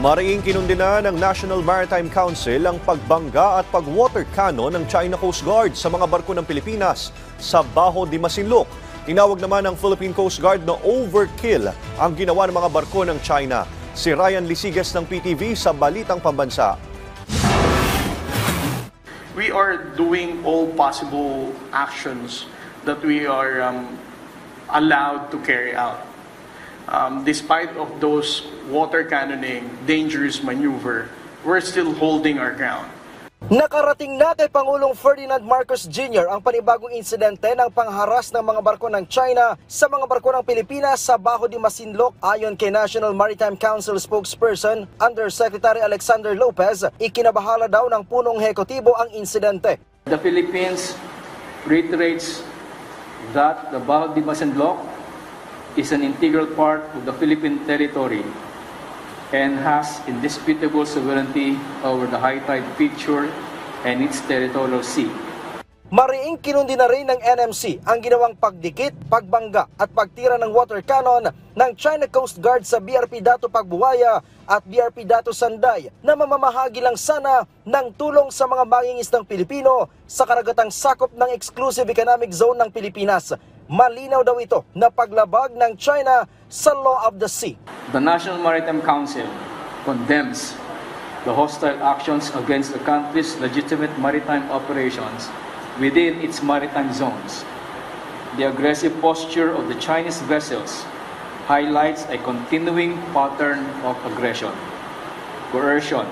Mariing kinundina ng National Maritime Council ang pagbangga at pag-water cannon ng China Coast Guard sa mga barko ng Pilipinas sa Bajo de Masinloc. Tinawag naman ng Philippine Coast Guard na overkill ang ginawa ng mga barko ng China. Si Ryan Lisiges ng PTV sa Balitang Pambansa. We are doing all possible actions that we are allowed to carry out. Despite of those water cannoning, dangerous maneuver, we're still holding our ground. Nakarating na kay Pangulong Ferdinand Marcos Jr. ang panibagong insidente ng pangharas ng mga barko ng China sa mga barko ng Pilipinas sa Bajo de Masinloc. Ayon kay National Maritime Council spokesperson Undersecretary Alexander Lopez, ikinabahala daw ng punong hekutibo ang insidente. The Philippines reiterates that the Bajo de Masinloc is an integral part of the Philippine territory and has indisputable sovereignty over the high tide feature and its territorial sea. Mariing kinundi na rin ng NMC ang ginawang pagdikit, pagbangga at pagtira ng water cannon ng China Coast Guard sa BRP Dato Pagbuwaya at BRP Dato Sanday na mamamahagi lang sana ng tulong sa mga mangingisdang Pilipino sa karagatang sakop ng Exclusive Economic Zone ng Pilipinas. Malinaw daw ito na paglabag ng China sa law of the sea. The National Maritime Council condemns the hostile actions against the country's legitimate maritime operations within its maritime zones. The aggressive posture of the Chinese vessels highlights a continuing pattern of aggression, coercion,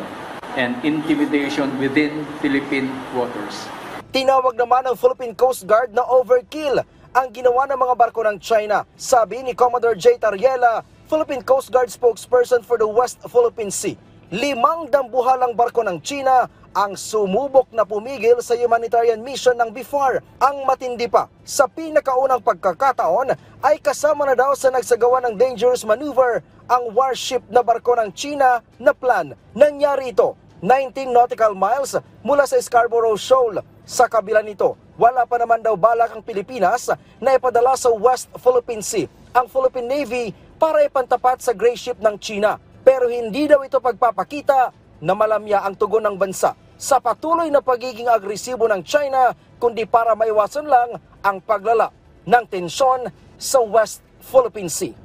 and intimidation within Philippine waters. Tinawag naman ng Philippine Coast Guard na overkill ang ginawa ng mga barko ng China. Sabi ni Commodore J. Tariela, Philippine Coast Guard spokesperson for the West Philippine Sea, 5 dambuhalang barko ng China ang sumubok na pumigil sa humanitarian mission ng BIFAR. Ang matindi pa, sa pinakaunang pagkakataon ay kasama na daw sa nagsagawa ng dangerous maneuver ang warship na barko ng China na Plan. Nangyari ito 19 nautical miles mula sa Scarborough Shoal. Sa kabila nito, wala pa naman daw balak ang Pilipinas na ipadala sa West Philippine Sea ang Philippine Navy para ipantapat sa gray ship ng China. Pero hindi daw ito pagpapakita na malamya ang tugon ng bansa sa patuloy na pagiging agresibo ng China, kundi para maiwasan lang ang paglala ng tensyon sa West Philippine Sea.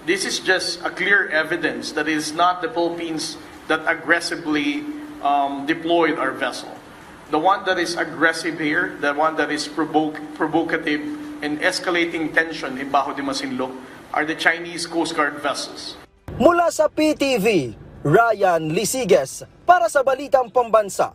This is just a clear evidence that it is not the Philippines that aggressively deployed our vessel. The one that is aggressive here, the one that is provocative and escalating tension in Bajo de Masinloc are the Chinese Coast Guard vessels. Mula sa PTV, Ryan Lisiges para sa Balitang Pambansa.